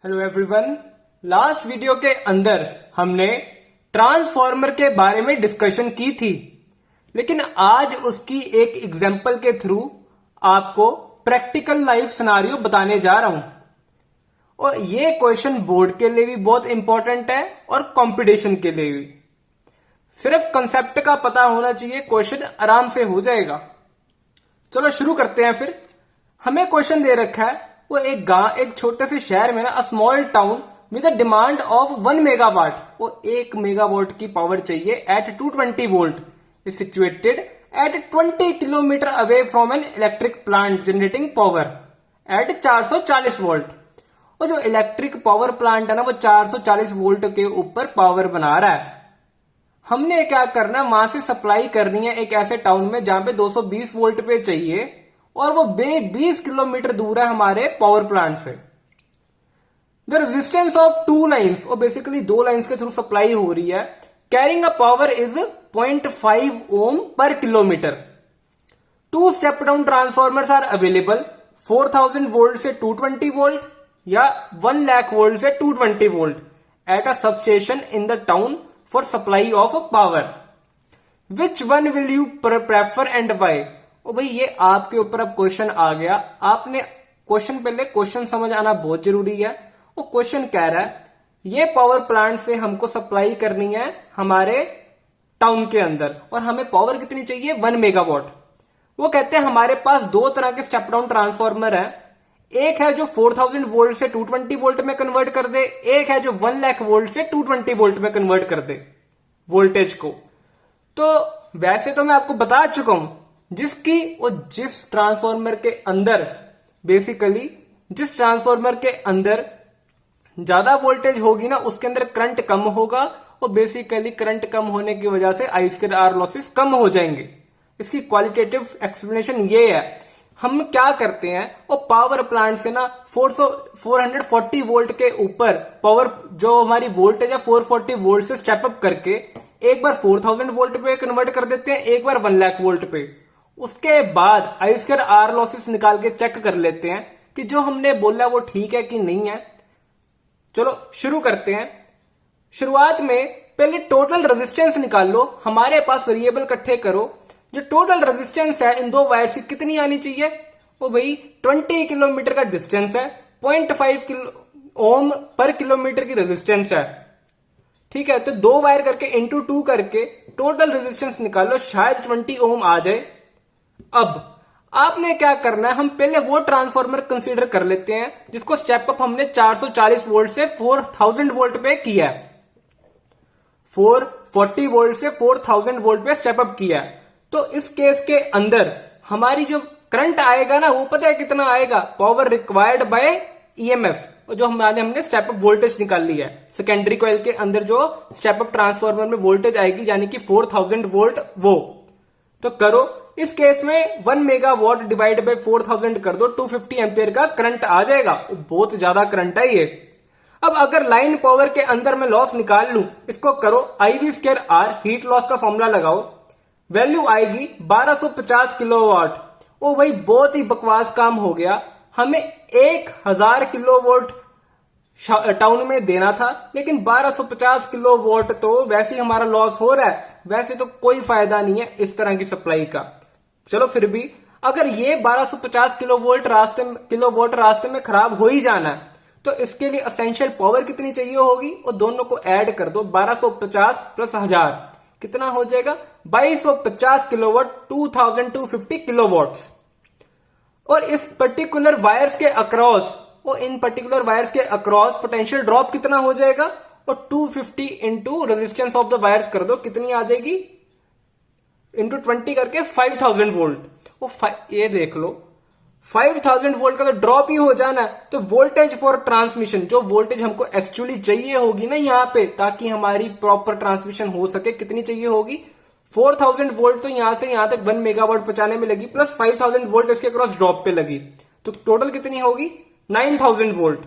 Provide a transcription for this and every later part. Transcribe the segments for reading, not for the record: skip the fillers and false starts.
Hello everyone. Last video के अंदर हमने ट्रांसफॉर्मर के बारे में डिस्कशन की थी, लेकिन आज उसकी एक एग्जांपल के थ्रू आपको प्रैक्टिकल लाइफ सिनारियो बताने जा रहा हूं। और ये क्वेश्चन बोर्ड के लिए भी बहुत इंपॉर्टेंट है और कंपटीशन के लिए भी। सिर्फ कंसेप्ट का पता होना चाहिए, क्वेश्चन आराम से हो जाएगा। चलो शुरू करते हैं। फिर हमें क्वेश्चन दे रखा है, वो एक छोटे से शहर में ना, a small town with a demand of 1 megawatt, वो 1 मेगावाट की पावर चाहिए at 220 volt, is situated at 20 kilometre away from an electric plant generating power at 440 volt. वो जो इलेक्ट्रिक पावर प्लांट है ना, वो 440 वोल्ट के ऊपर पावर बना रहा है। हमने क्या करना है, वहां से सप्लाई करनी है एक ऐसे टाउन में जहां पे 220 वोल्ट पे चाहिए, और वो 20 किलोमीटर दूर है हमारे पावर प्लांट से। द रेजिस्टेंस ऑफ 2 लाइन्स, और बेसिकली 2 लाइन्स के थ्रू सप्लाई हो रही है, carrying a power is 0.5 ohm per kilometre. 2 step down transformers are available, 4000 volt से 220 वोल्ट या 1 लाख वोल्ट से 220 volt at a substation in the town for supply of power. Which one will you prefer and why? ओ भाई, ये आपके ऊपर अब question आ गया। आपने क्वेश्चन समझ आना बहुत जरूरी है। वो क्वेश्चन कह रहा है, ये पावर प्लांट से हमको सप्लाई करनी है हमारे टाउन के अंदर, और हमें पावर कितनी चाहिए? 1 मेगावाट। वो कहते हैं हमारे पास 2 तरह के स्टेप डाउन ट्रांसफॉर्मर है। एक है जो 4000 वोल्ट से 220 वोल्ट में कन्वर्ट कर दे, एक है जो 1 लाख वोल्ट से 220 वोल्ट में कन्वर्ट कर दे वोल्टेज को। तो वैसे तो मैं आपको बता चुका हूं, जिस ट्रांसफॉर्मर के अंदर जिस ट्रांसफॉर्मर के अंदर ज्यादा वोल्टेज होगी ना, उसके अंदर करंट कम होगा, और बेसिकली करंट कम होने की वजह से I2R लॉसेस कम हो जाएंगे। इसकी क्वालिटेटिव एक्सप्लेनेशन ये है। हम क्या करते हैं, वो पावर प्लांट से ना 440 वोल्ट के ऊपर पावर, जो हमारी वोल्टेज है 440 वोल्ट से स्टेप अप करके एक बार 4000 वोल्ट पे कन्वर्ट कर देते हैं, एक बार 1 लाख वोल्ट पे। उसके बाद I2R लॉसेस निकाल के चेक कर लेते हैं कि जो हमने बोला वो ठीक है कि नहीं है। चलो शुरू करते हैं। शुरुआत में पहले टोटल रेजिस्टेंस निकाल लो। हमारे पास वेरिएबल इकट्ठे करो। जो टोटल रेजिस्टेंस है इन 2 वायर की कितनी आनी चाहिए? वो भाई 20 किलोमीटर का डिस्टेंस है, 0.5 ओम पर किलोमीटर की रेजिस्टेंस है। ठीक है, तो 2 वायर करके इंटू 2 करके टोटल रेजिस्टेंस निकालो, शायद 20 ओम आ जाए। अब आपने क्या करना है, हम पहले वो ट्रांसफॉर्मर कंसीडर कर लेते हैं जिसको स्टेप अप हमने 440 वोल्ट से 4000 वोल्ट पे किया है। 440 वोल्ट से 4000 वोल्ट पे स्टेप अप किया है। तो इस केस के अंदर हमारी जो करंट आएगा ना, वो पता है कितना आएगा? पावर रिक्वायर्ड बाय ईएमएफ, जो हमने स्टेप अप वोल्टेज निकाल लिया है। सेकेंडरी कॉइल के अंदर जो स्टेप अप ट्रांसफॉर्मर में वोल्टेज आएगी, यानी कि 4000 वोल्ट, वो तो करो। इस केस में 1 मेगावाट डिवाइड बाय 4000 कर दो, 250 एम्पियर का करंट आ जाएगा। बहुत ज्यादा करंट है ये। अब अगर लाइन पावर के अंदर मैं लॉस निकाल लूं, इसको करो IV2R, हीट लॉस का फॉर्मूला लगाओ, वैल्यू आएगी 1250 किलोवाट। ओ भाई, बहुत ही बकवास काम हो गया। हमें 1000 किलोवाट टाउन में देना था, लेकिन 1250 किलोवाट तो वैसे ही हमारा लॉस हो रहा है। वैसे तो कोई फायदा नहीं है इस तरह की सप्लाई का। चलो फिर भी अगर ये 1250 किलोवाट रास्ते में खराब हो ही जाना है, तो इसके लिए एसेंशियल पावर कितनी चाहिए होगी? और दोनों को ऐड कर दो, 1250 प्लस 1000 कितना हो जाएगा? 2250 किलोवाट, 2250 किलोवाट। और इस पर्टिकुलर वायर्स के अक्रॉस पोटेंशियल ड्रॉप कितना हो जाएगा? और 250 into resistance of the wires कर दो, कितनी आ जाएगी? इंटू 20 करके 5000 वोल्ट। ये देख लो, 5000 वोल्ट का तो ड्रॉप ही हो जाना है। तो वोल्टेज फॉर ट्रांसमिशन, जो वोल्टेज हमको एक्चुअली चाहिए होगी ना यहाँ पे, ताकि हमारी प्रॉपर ट्रांसमिशन हो सके, कितनी चाहिए होगी? 4000 वोल्ट तो यहां से यहां तक 1 मेगावाट पहुंचाने में लगी, प्लस 5000 वोल्ट इसके क्रॉस ड्रॉप पे लगी, तो टोटल कितनी होगी? 9000 volt.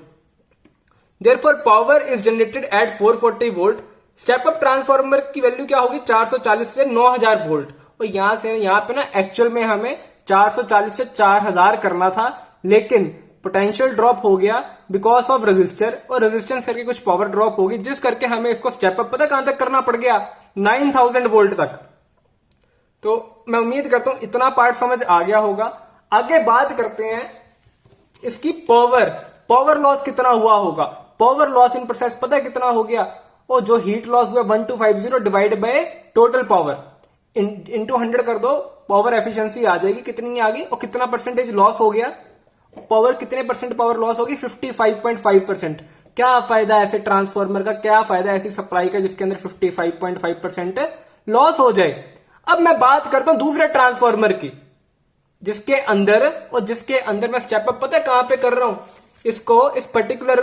Therefore power is generated at 440 volt. Step up transformer की वैल्यू क्या होगी? 440 से 9000 वोल्ट। और यहां से यहां पे ना एक्चुअल में हमें 440 से 4000 करना था, लेकिन पोटेंशियल ड्रॉप हो गया बिकॉज ऑफ रेजिस्टर, और रेजिस्टेंस करके कुछ पावर ड्रॉप होगी, जिस करके हमें इसको स्टेप अप पता कहां तक करना पड़ गया, 9000 वोल्ट तक। तो मैं उम्मीद करता हूं इतना पार्ट समझ आ गया होगा। आगे बात करते हैं इसकी पावर लॉस कितना हुआ होगा। पावर लॉस इन प्रोसेस पता है कितना हो गया, और जो हीट लॉस हुआ 1250 divide by total power into 100 कर दो, पावर एफिशिएंसी आ जाएगी, कितनी आ गई और कितना परसेंटेज लॉस हो गया, पावर कितने परसेंट पावर लॉस होगी, 55.5%। क्या फायदा ऐसे ट्रांसफार्मर का, क्या फायदा ऐसी सप्लाई का जिसके अंदर 55.5% लॉस हो जाए। अब मैं बात करता हूं दूसरे ट्रांसफार्मर की, जिसके अंदर मैं स्टेप अप पता है कहां पे कर रहा हूं, इसको इस पर्टिकुलर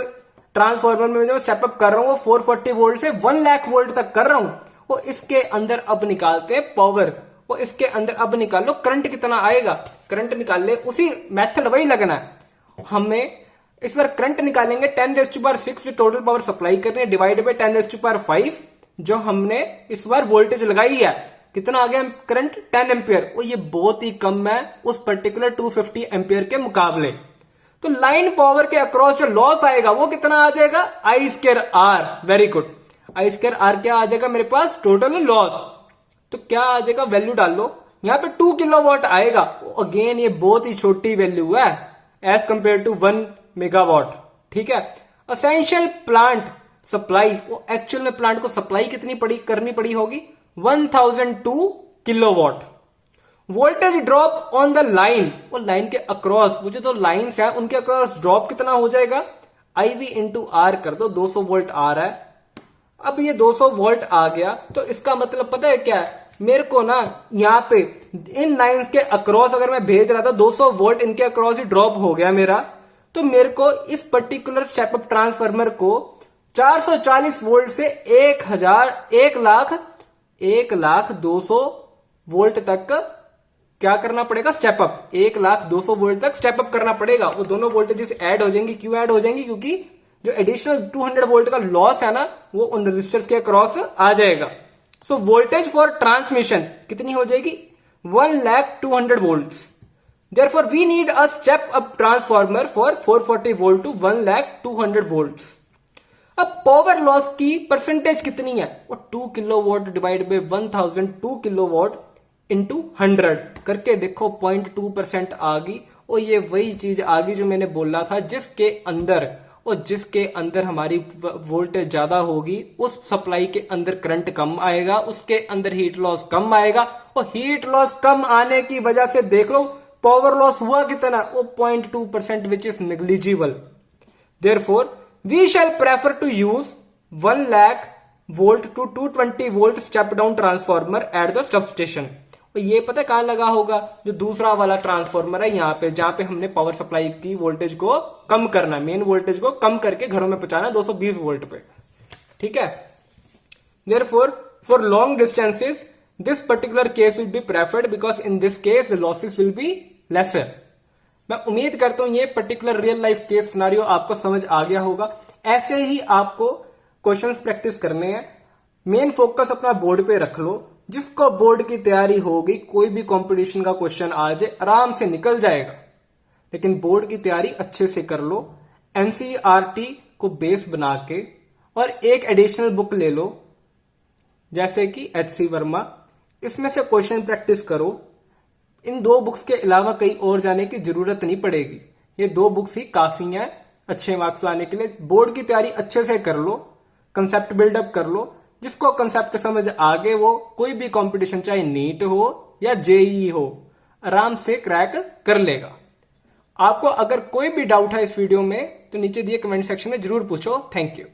ट्रांसफार्मर में जो स्टेप अप कर रहा हूं वो 440 वोल्ट से 1 लाख वोल्ट तक कर रहा हूं। वो इसके अंदर अब निकालते हैं पावर, वो इसके अंदर अब निकाल लो करंट कितना आएगा, करंट निकाल ले, उसी मेथड वही लगना है हमें। इस बार करंट निकालेंगे 10⁶ जो टोटल पावर सप्लाई करनी है डिवाइड बाय 10⁵ जो हमने इस बार वोल्टेज लगाई है, कितना आ गया करंट, 10 एम्पियर। वो ये बहुत ही कम है उस पर्टिकुलर 250 एम्पियर के मुकाबले। तो लाइन पावर के अक्रॉस जो लॉस आएगा वो कितना आ जाएगा, I²R। वेरी गुड, I²R क्या आ जाएगा मेरे पास, टोटल लॉस। तो क्या आ जाएगा, वैल्यू डाल लो, यहां पे 2 किलोवाट आएगा। अगेन ये बहुत ही छोटी वैल्यू है एज कंपेयर टू 1 मेगावाट। ठीक है, असेंशियल प्लांट सप्लाई, वो एक्चुअल में प्लांट को सप्लाई कितनी करनी पड़ी होगी, 1002 kilowatt. Voltage drop on the line, वो लाइन के अक्रॉस, वो जो तो लाइन्स है उनके अक्रॉस ड्रॉप कितना हो जाएगा, IV इंटू R कर दो, 200 वोल्ट आ रहा है। अब ये 200 वोल्ट आ गया तो इसका मतलब पता है क्या है, मेरे को ना यहां पे इन लाइंस के अक्रॉस अगर मैं भेज रहा था 200 वोल्ट इनके अक्रॉस ही ड्रॉप हो गया मेरा, तो मेरे को इस पर्टिकुलर स्टेप अप ट्रांसफार्मर को 440 वोल्ट से 1,02,00,000 वोल्ट तक क्या करना पड़ेगा, स्टेप अप, 1,02,00,000 वोल्ट तक स्टेप अप करना पड़ेगा। वो दोनों वोल्टेजेस ऐड हो जाएंगी, क्यों ऐड हो जाएंगी, क्योंकि जो एडिशनल 200 वोल्ट का लॉस है ना वो उन रेजिस्टर्स के अक्रॉस आ जाएगा। सो वोल्टेज फॉर ट्रांसमिशन कितनी हो जाएगी, 1,02,00,000 volt. Therefore we need a step up transformer for 440 volt to 1,02,000 volt. अब पावर लॉस की परसेंटेज कितनी है, वो 2 kilowatt divide by 1000, 2 kilowatt into 100 करके देखो 0.2% आ गई। और ये वही चीज आ गई जो मैंने बोला था, जिसके अंदर हमारी वोल्टेज ज्यादा होगी उस सप्लाई के अंदर करंट कम आएगा, उसके अंदर हीट लॉस कम आएगा, और हीट लॉस कम आने की वजह से देख लो पावर लॉस हुआ कितना, वो 0.2% which is negligible. Therefore we shall prefer to use 1 lakh volt to 220 volt step down transformer at the sub station. ये पता है कहां लगा होगा, जो दूसरा वाला ट्रांसफार्मर है यहाँ पे, जहां पे हमने पावर सप्लाई की वोल्टेज को कम करना, मेन वोल्टेज को कम करके घरों में पहुंचाना 220 वोल्ट पे। ठीक है, therefore for long distances this particular case will be preferred because in this case the losses will be lesser. मैं उम्मीद करता हूं ये particular real life case scenario आपको समझ आ गया होगा। ऐसे ही आपको क्वेश्चंस प्रैक्टिस करने हैं। मेन फोकस अपना बोर्ड पे रख लो, जिसको बोर्ड की तैयारी होगी कोई भी कंपटीशन का क्वेश्चन आ जाए आराम से निकल जाएगा, लेकिन बोर्ड की तैयारी अच्छे से कर लो। NCERT को बेस बना के और एक एडिशनल बुक ले लो जैसे कि HC वर्मा, इसमें से क्वेश्चन प्रैक्टिस करो। इन 2 बुक्स के अलावा कहीं और जाने की जरूरत नहीं पड़ेगी, ये 2 बुक्स ही काफी हैं अच्छे मार्क्स लाने के लिए। बोर्ड की तैयारी अच्छे से कर लो, कंसेप्ट बिल्डअप कर लो। जिसको कंसेप्ट समझ आ गए वो कोई भी कंपटीशन चाहे नीट हो या JEE हो आराम से क्रैक कर लेगा। आपको अगर कोई भी डाउट है इस वीडियो में तो नीचे दिए कमेंट सेक्शन में जरूर पूछो। Thank you.